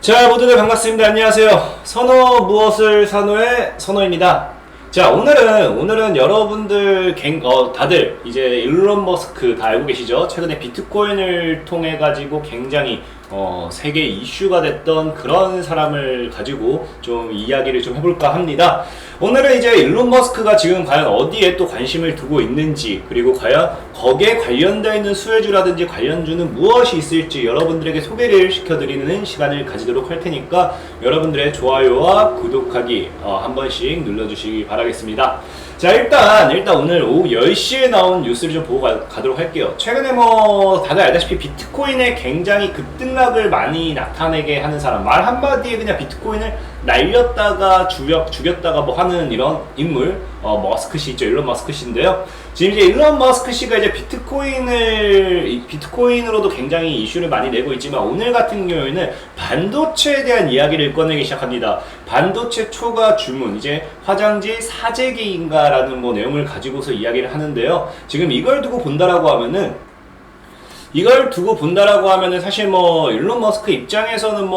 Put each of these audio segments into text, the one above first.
자, 모두들 반갑습니다. 안녕하세요. 선호 무엇을 선호의 선호입니다. 자, 오늘은 여러분들 다들 이제 일론 머스크 다 알고 계시죠? 최근에 비트코인을 통해 가지고 굉장히 세계 이슈가 됐던 그런 사람을 가지고 좀 이야기를 좀 해볼까 합니다. 오늘은 이제 일론 머스크가 지금 과연 어디에 또 관심을 두고 있는지, 그리고 과연 거기에 관련되어 있는 수혜주라든지 관련주는 무엇이 있을지 여러분들에게 소개를 시켜드리는 시간을 가지도록 할 테니까 여러분들의 좋아요와 구독하기 한 번씩 눌러주시기 바라겠습니다. 자, 일단 오늘 오후 10시에 나온 뉴스를 좀 보고 가도록 할게요. 최근에 다들 알다시피 비트코인에 굉장히 급등락을 많이 나타내게 하는 사람, 말 한마디에 그냥 비트코인을 날렸다가 죽였다가 하는 이런 인물, 머스크 씨 있죠. 일론 머스크 씨인데요. 지금 이제 일론 머스크 씨가 이제 비트코인으로도 굉장히 이슈를 많이 내고 있지만, 오늘 같은 경우에는 반도체에 대한 이야기를 꺼내기 시작합니다. 반도체 초과 주문, 이제 화장지 사재기인가라는 내용을 가지고서 이야기를 하는데요. 지금 이걸 두고 본다라고 하면은 사실 일론 머스크 입장에서는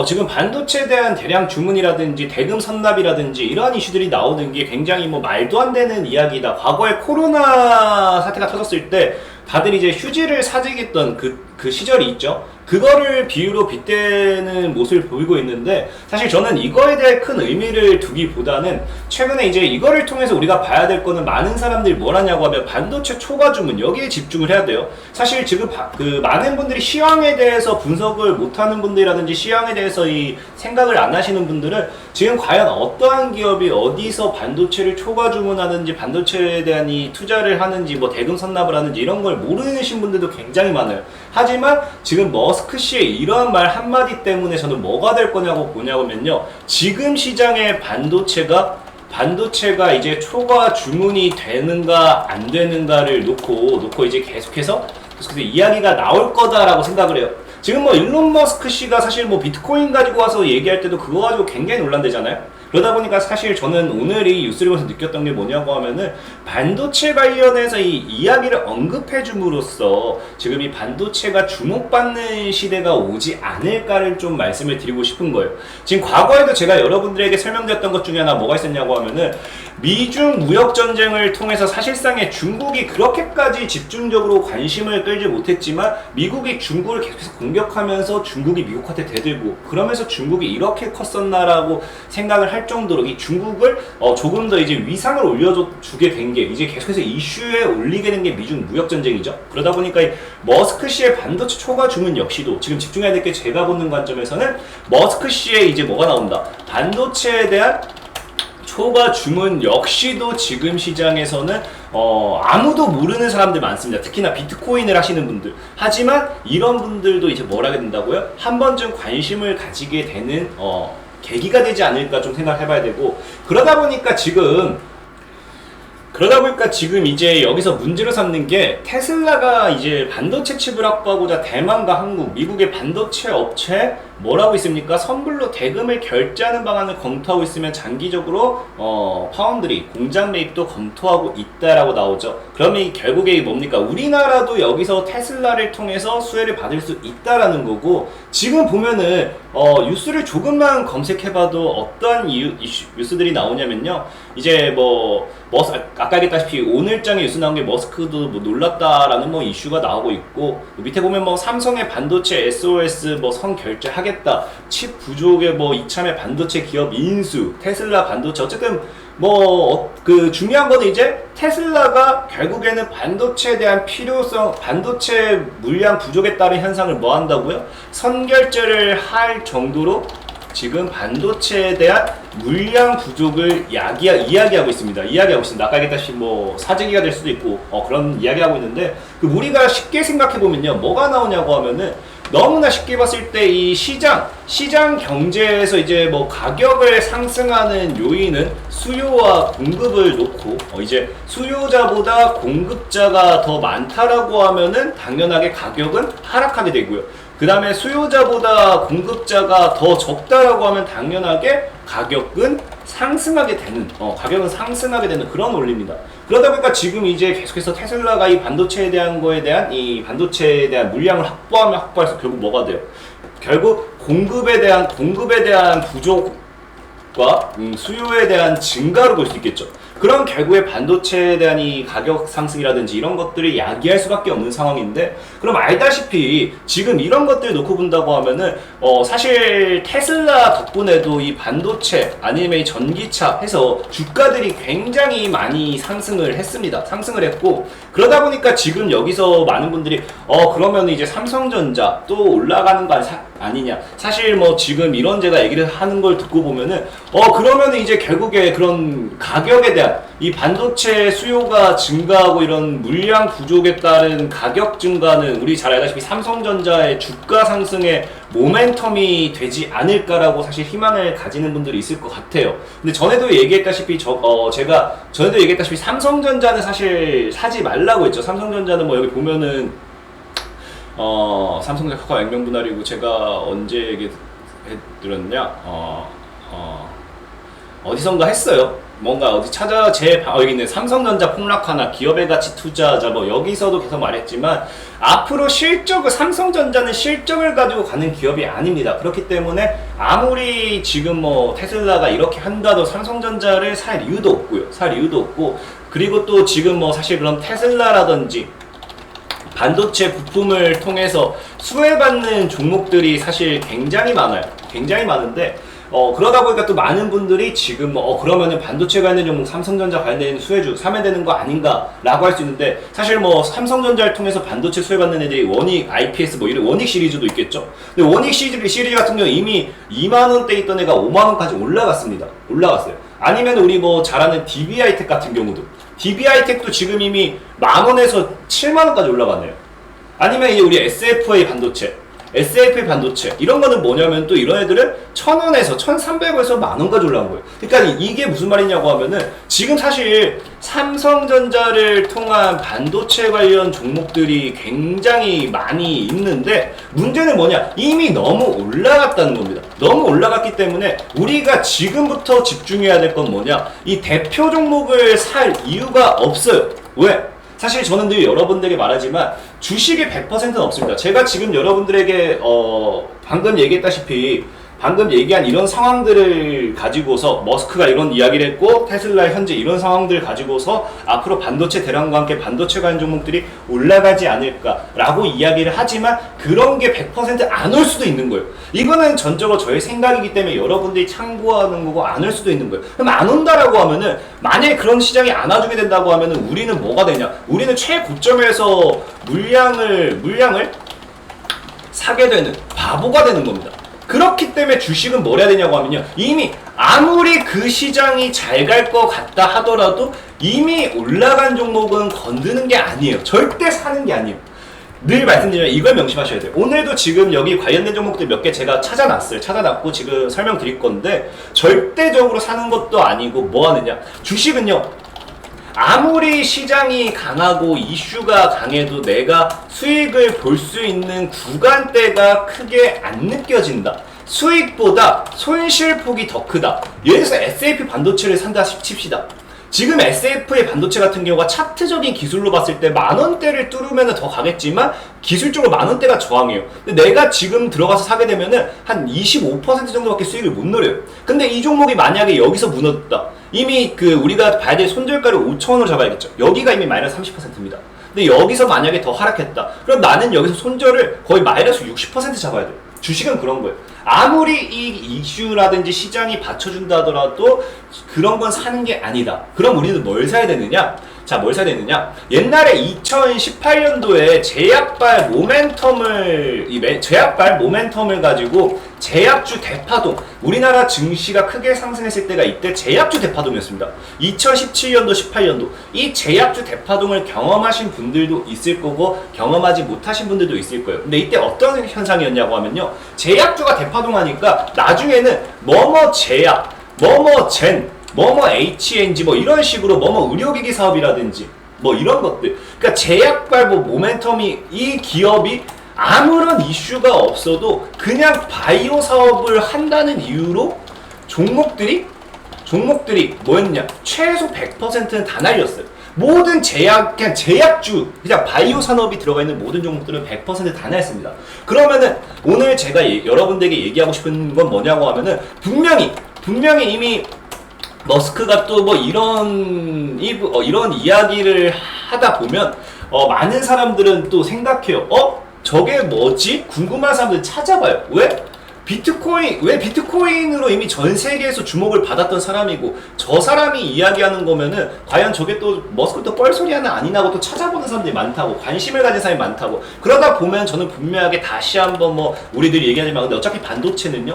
지금 반도체에 대한 대량 주문이라든지 대금 선납이라든지 이러한 이슈들이 나오는 게 굉장히 말도 안 되는 이야기다. 과거에 코로나 사태가 터졌을 때 다들 이제 휴지를 사재기했던 그 시절이 있죠. 그거를 비유로 빗대는 모습을 보이고 있는데, 사실 저는 이거에 대해 큰 의미를 두기보다는 최근에 이제 이거를 통해서 우리가 봐야 될 거는, 많은 사람들이 뭘 하냐고 하면 반도체 초과 주문, 여기에 집중을 해야 돼요. 사실 지금 많은 분들이 시황에 대해서 분석을 못하는 분들이라든지 시황에 대해서 이 생각을 안 하시는 분들은 지금 과연 어떠한 기업이 어디서 반도체를 초과 주문하는지, 반도체에 대한 이 투자를 하는지, 대금 선납을 하는지 이런 걸 모르신 분들도 굉장히 많아요. 하지만 지금 머스크 씨의 이러한 말 한마디 때문에 저는 뭐가 될 거냐고 보냐면요, 지금 시장의 반도체가 이제 초과 주문이 되는가 안 되는가를 놓고 이제 계속해서 이야기가 나올 거다라고 생각을 해요. 지금 일론 머스크 씨가 사실 비트코인 가지고 와서 얘기할 때도 그거 가지고 굉장히 논란되잖아요. 그러다 보니까 사실 저는 오늘 이 뉴스를 보면서 느꼈던 게 뭐냐고 하면은, 반도체 관련해서 이 이야기를 언급해 줌으로써 지금 이 반도체가 주목받는 시대가 오지 않을까를 좀 말씀을 드리고 싶은 거예요. 지금 과거에도 제가 여러분들에게 설명드렸던 것 중에 하나 뭐가 있었냐고 하면은, 미중 무역 전쟁을 통해서 사실상의 중국이 그렇게까지 집중적으로 관심을 끌지 못했지만, 미국이 중국을 계속해서 공격하면서 중국이 미국한테 대들고, 그러면서 중국이 이렇게 컸었나라고 생각을 할 정도로 이 중국을 조금 더 이제 위상을 올려주게 된 게, 이제 계속해서 이슈에 올리게 된 게 미중 무역 전쟁이죠. 그러다 보니까 이 머스크 씨의 반도체 초과 주문 역시도 지금 집중해야 될 게, 제가 보는 관점에서는 머스크 씨의 이제 뭐가 나온다, 반도체에 대한 초과 주문 역시도 지금 시장에서는 아무도 모르는 사람들 많습니다. 특히나 비트코인을 하시는 분들. 하지만 이런 분들도 이제 뭘 하게 된다고요? 한 번쯤 관심을 가지게 되는 계기가 되지 않을까 좀 생각해봐야 되고, 그러다 보니까 지금 이제 여기서 문제로 삼는 게, 테슬라가 이제 반도체 칩을 확보하고자 대만과 한국, 미국의 반도체 업체 뭐라고 있습니까? 선불로 대금을 결제하는 방안을 검토하고 있으면 장기적으로 파운드리 공장 매입도 검토하고 있다라고 나오죠. 그러면 결국에 뭡니까? 우리나라도 여기서 테슬라를 통해서 수혜를 받을 수 있다라는 거고, 지금 보면은 뉴스를 조금만 검색해봐도 어떠한 뉴스들이 나오냐면요, 이제 아까 얘기했다시피 오늘장에 뉴스 나온 게 머스크도 놀랐다라는 이슈가 나오고 있고, 밑에 보면 삼성의 반도체 SOS 선 결제하겠다, 칩 부족의 이참에 반도체 기업 인수, 테슬라 반도체, 어쨌든 중요한 거는 이제 테슬라가 결국에는 반도체에 대한 필요성, 반도체 물량 부족에 따른 현상을 한다고요? 선결제를 할 정도로 지금 반도체에 대한 물량 부족을 이야기하고 있습니다. 아까 얘기했다시피 사재기가 될 수도 있고 그런 이야기하고 있는데, 우리가 쉽게 생각해보면요, 뭐가 나오냐고 하면은, 너무나 쉽게 봤을 때 이 시장 경제에서 이제 가격을 상승하는 요인은 수요와 공급을 놓고, 이제 수요자보다 공급자가 더 많다라고 하면은 당연하게 가격은 하락하게 되고요. 그 다음에 수요자보다 공급자가 더 적다라고 하면 당연하게 가격은 상승하게 되는 그런 원리입니다. 그러다 보니까 지금 이제 계속해서 테슬라가 이 반도체에 대한 물량을 확보할수록 결국 뭐가 돼요? 결국 공급에 대한 부족과 수요에 대한 증가로 볼 수 있겠죠. 그럼 결국에 반도체에 대한 이 가격 상승이라든지 이런 것들을 야기할 수밖에 없는 상황인데, 그럼 알다시피 지금 이런 것들 놓고 본다고 하면은 사실 테슬라 덕분에도 이 반도체 아니면 이 전기차 해서 주가들이 굉장히 많이 상승을 했습니다. 상승을 했고, 그러다 보니까 지금 여기서 많은 분들이 그러면 이제 삼성전자 또 올라가는 거 아니냐. 사실 뭐 지금 이런 제가 얘기를 하는 걸 듣고 보면은 그러면 이제 결국에 그런 가격에 대한 이 반도체 수요가 증가하고 이런 물량 부족에 따른 가격 증가는 우리 잘 알다시피 삼성전자의 주가 상승의 모멘텀이 되지 않을까라고 사실 희망을 가지는 분들이 있을 것 같아요. 근데 전에도 얘기했다시피 제가 전에도 얘기했다시피 삼성전자는 사실 사지 말라고 했죠. 삼성전자는 뭐 여기 보면은 삼성전자 카카오 액면 분할이고, 제가 언제 얘기해드렸냐, 어디선가 했어요. 뭔가 어디 여기 있네. 삼성전자 폭락하나, 기업의 가치 투자하자, 뭐 여기서도 계속 말했지만, 앞으로 삼성전자는 실적을 가지고 가는 기업이 아닙니다. 그렇기 때문에 아무리 지금 뭐 테슬라가 이렇게 한다도 삼성전자를 살 이유도 없고요. 살 이유도 없고, 그리고 또 지금 뭐 사실 그런 테슬라라든지 반도체 부품을 통해서 수혜받는 종목들이 사실 굉장히 많아요. 굉장히 많은데, 그러다 보니까 또 많은 분들이 지금 그러면은 반도체 관련 종목, 삼성전자 관련된 수혜주 사면 되는 거 아닌가 라고 할 수 있는데, 사실 뭐 삼성전자를 통해서 반도체 수혜받는 애들이 원익, IPS 뭐 이런 원익 시리즈도 있겠죠. 근데 원익 시리즈 같은 경우 이미 2만원대 있던 애가 5만원까지 올라갔습니다. 올라갔어요. 아니면 우리 뭐 잘 아는 DB하이텍 같은 경우도, DB하이텍도 지금 이미 만원에서 7만원까지 올라갔네요. 아니면 이제 우리 SFA 반도체 이런 거는 뭐냐면, 또 이런 애들은 1,000원에서 1,300원에서 만원까지 올라온 거예요. 그러니까 이게 무슨 말이냐고 하면은, 지금 사실 삼성전자를 통한 반도체 관련 종목들이 굉장히 많이 있는데, 문제는 뭐냐, 이미 너무 올라갔다는 겁니다. 너무 올라갔기 때문에 우리가 지금부터 집중해야 될 건 뭐냐, 이 대표 종목을 살 이유가 없어요. 왜? 사실 저는 늘 여러분들에게 말하지만 주식이 100%는 없습니다. 제가 지금 여러분들에게 방금 얘기했다시피, 방금 얘기한 이런 상황들을 가지고서 머스크가 이런 이야기를 했고, 테슬라 현재 이런 상황들을 가지고서 앞으로 반도체 대란과 함께 반도체 관련 종목들이 올라가지 않을까라고 이야기를 하지만, 그런 게 100% 안 올 수도 있는 거예요. 이거는 전적으로 저의 생각이기 때문에 여러분들이 참고하는 거고, 안 올 수도 있는 거예요. 그럼 안 온다라고 하면은, 만약에 그런 시장이 안 와주게 된다고 하면은 우리는 뭐가 되냐, 우리는 최고점에서 물량을 사게 되는 바보가 되는 겁니다. 그렇기 때문에 주식은 뭘 해야 되냐고 하면요, 이미 아무리 그 시장이 잘 갈 것 같다 하더라도 이미 올라간 종목은 건드는 게 아니에요. 절대 사는 게 아니에요. 늘 말씀드리면 이걸 명심하셔야 돼요. 오늘도 지금 여기 관련된 종목들 몇 개 제가 찾아놨고 지금 설명드릴 건데, 절대적으로 사는 것도 아니고 뭐 하느냐, 주식은요, 아무리 시장이 강하고 이슈가 강해도 내가 수익을 볼 수 있는 구간대가 크게 안 느껴진다. 수익보다 손실폭이 더 크다. 예를 들어서 SAP 반도체를 산다 칩시다. 지금 SF의 반도체 같은 경우가 차트적인 기술로 봤을 때 만원대를 뚫으면 더 가겠지만, 기술적으로 만원대가 저항해요. 근데 내가 지금 들어가서 사게 되면은 한 25% 정도밖에 수익을 못 노려요. 근데 이 종목이 만약에 여기서 무너졌다. 이미 우리가 봐야 될 손절가를 5,000원으로 잡아야겠죠. 여기가 이미 마이너스 30%입니다. 근데 여기서 만약에 더 하락했다. 그럼 나는 여기서 손절을 거의 마이너스 60% 잡아야 돼요. 주식은 그런 거예요. 아무리 이 이슈라든지 시장이 받쳐준다 하더라도 그런 건 사는 게 아니다. 그럼 우리는 뭘 사야 되느냐? 자, 뭘 사야 되느냐? 옛날에 2018년도에 제약발 모멘텀을 가지고 제약주 대파동, 우리나라 증시가 크게 상승했을 때가 이때 제약주 대파동이었습니다. 2017년도, 18년도 이 제약주 대파동을 경험하신 분들도 있을 거고, 경험하지 못하신 분들도 있을 거예요. 근데 이때 어떤 현상이었냐고 하면요, 제약주가 대파동하니까 나중에는 뭐뭐 제약, 뭐뭐 젠, 뭐뭐 HNG 뭐 이런 식으로 뭐뭐 의료기기 사업이라든지 뭐 이런 것들, 그러니까 제약발 모멘텀이, 이 기업이 아무런 이슈가 없어도 그냥 바이오 사업을 한다는 이유로 종목들이 뭐였냐, 최소 100%는 다 날렸어요. 모든 그냥 제약주, 그냥 바이오 산업이 들어가 있는 모든 종목들은 100%다 나있습니다. 그러면은 오늘 제가 여러분들에게 얘기하고 싶은 건 뭐냐고 하면은 분명히 이미 머스크가 또 뭐 이런 이야기를 하다 보면 많은 사람들은 또 생각해요. 저게 뭐지? 궁금한 사람들 찾아봐요. 왜 비트코인으로 이미 전 세계에서 주목을 받았던 사람이고, 저 사람이 이야기하는 거면은 과연 저게 또 머스크 또 뻘소리 하나 아니나고 또 찾아보는 사람들이 많다고, 관심을 가진 사람이 많다고. 그러다 보면 저는 분명하게 다시 한번 뭐 우리들이 얘기하지만, 근데 어차피 반도체는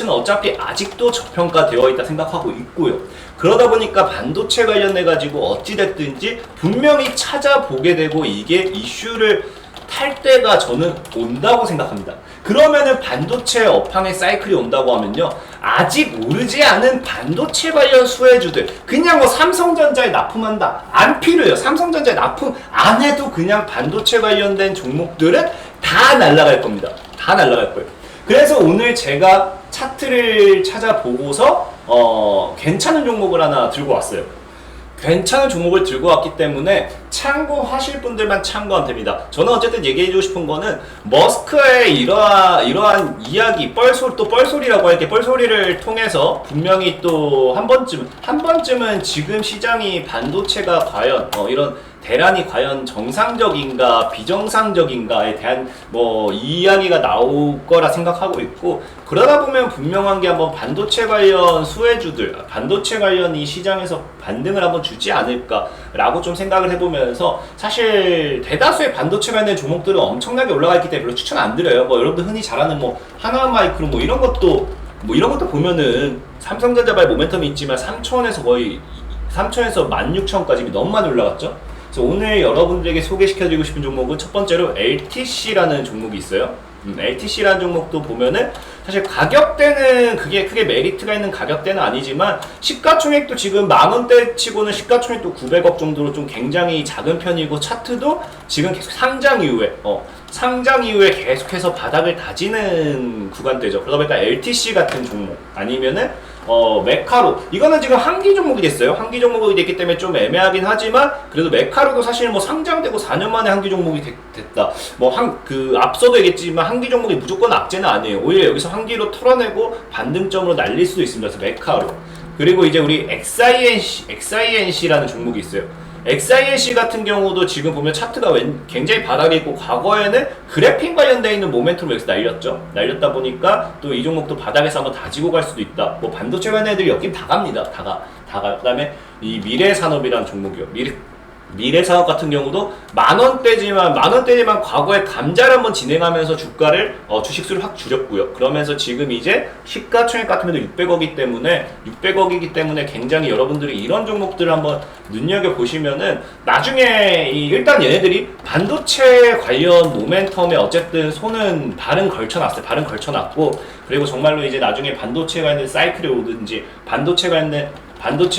어차피 아직도 저평가되어 있다 생각하고 있고요. 그러다 보니까 반도체 관련해 가지고 어찌됐든지 분명히 찾아보게 되고, 이게 이슈를 탈 때가 저는 온다고 생각합니다. 그러면은 반도체 업황의 사이클이 온다고 하면요, 아직 오르지 않은 반도체 관련 수혜주들, 그냥 뭐 삼성전자에 납품한다, 안 필요해요. 삼성전자에 납품 안 해도 그냥 반도체 관련된 종목들은 다 날아갈 겁니다. 다 날아갈 거예요. 그래서 오늘 제가 차트를 찾아보고서 괜찮은 종목을 하나 들고 왔어요. 괜찮은 종목을 들고 왔기 때문에 참고하실 분들만 참고하면 됩니다. 저는 어쨌든 얘기해주고 싶은 거는, 머스크의 이러한 이야기, 뻘소리라고 할게, 뻘소리를 통해서 분명히 또 한 번쯤은 지금 시장이 반도체가 과연 이런 대란이 과연 정상적인가 비정상적인가에 대한 뭐 이야기가 나올 거라 생각하고 있고, 그러다 보면 분명한 게 한번 반도체 관련 수혜주들, 반도체 관련 이 시장에서 반등을 한번 주지 않을까라고 좀 생각을 해보면서, 사실 대다수의 반도체 관련 종목들은 엄청나게 올라가 있기 때문에 별로 추천 안 드려요. 뭐 여러분들 흔히 잘 아는 뭐 하나마이크로 뭐 이런 것도 보면은 삼성전자발 모멘텀이 있지만 3천원에서 거의 3천원에서 16,000원까지 너무 많이 올라갔죠. 그래서 오늘 여러분들에게 소개시켜드리고 싶은 종목은 첫 번째로 LTC라는 종목이 있어요. LTC라는 종목도 보면은 사실 가격대는 그게 크게 메리트가 있는 가격대는 아니지만, 시가총액도 지금 만원대 치고는 시가총액도 900억 정도로 좀 굉장히 작은 편이고, 차트도 지금 계속 상장 이후에 계속해서 바닥을 다지는 구간대죠. 그러다 보니까 LTC 같은 종목, 아니면은 메카로, 이거는 지금 한기 종목이 됐어요. 한기 종목이 됐기 때문에 좀 애매하긴 하지만, 그래도 메카로도 사실 뭐 상장되고 4년 만에 한기 종목이 됐다. 뭐 앞서도 얘기했지만 한기 종목이 무조건 악재는 아니에요. 오히려 여기서 한기로 털어내고 반등점으로 날릴 수도 있습니다. 그래서 메카로. 그리고 이제 우리 XINC라는 종목이 있어요. XINC 같은 경우도 지금 보면 차트가 굉장히 바닥에 있고, 과거에는 그래핀 관련되어 있는 모멘텀을 여기서 날렸다 보니까 또 이 종목도 바닥에서 한번 다지고 갈 수도 있다. 뭐 반도체 관련 애들이 여긴 다 갑니다. 그 다음에 이 미래산업이라는 종목이요. 미래산업 같은 경우도 만원대지만 과거에 감자를 한번 진행하면서 주식수를 확 줄였고요. 그러면서 지금 이제 시가총액 같은 경우도 600억이기 때문에 굉장히 여러분들이 이런 종목들을 한번 눈여겨보시면은, 나중에 일단 얘네들이 반도체 관련 모멘텀에 어쨌든 손은 발은 걸쳐놨고, 그리고 정말로 이제 나중에 반도체 관련 사이클이 오든지 반도체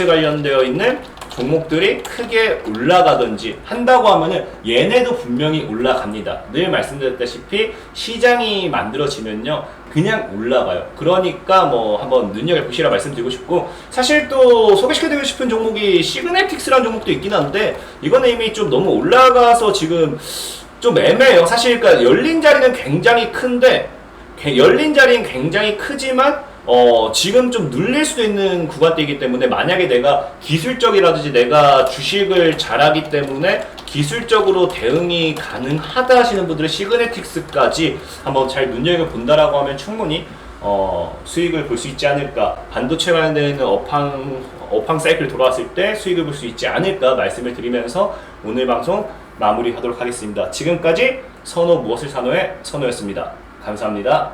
관련되어 있는 종목들이 크게 올라가든지 한다고 하면은 얘네도 분명히 올라갑니다. 늘 말씀드렸다시피 시장이 만들어지면요, 그냥 올라가요. 그러니까 뭐 한번 눈여겨보시라 말씀드리고 싶고, 사실 또 소개시켜드리고 싶은 종목이 시그네틱스라는 종목도 있긴 한데, 이거는 이미 좀 너무 올라가서 지금 좀 애매해요. 사실 그러니까 열린 자리는 굉장히 크지만 지금 좀 눌릴 수도 있는 구간대이기 때문에, 만약에 내가 기술적이라든지 내가 주식을 잘하기 때문에 기술적으로 대응이 가능하다 하시는 분들은 시그네틱스까지 한번 잘 눈여겨본다라고 하면 충분히 수익을 볼 수 있지 않을까, 반도체 관련되는 업황 사이클 돌아왔을 때 수익을 볼 수 있지 않을까 말씀을 드리면서 오늘 방송 마무리하도록 하겠습니다. 지금까지 선호 무엇을 산호의 선호였습니다. 감사합니다.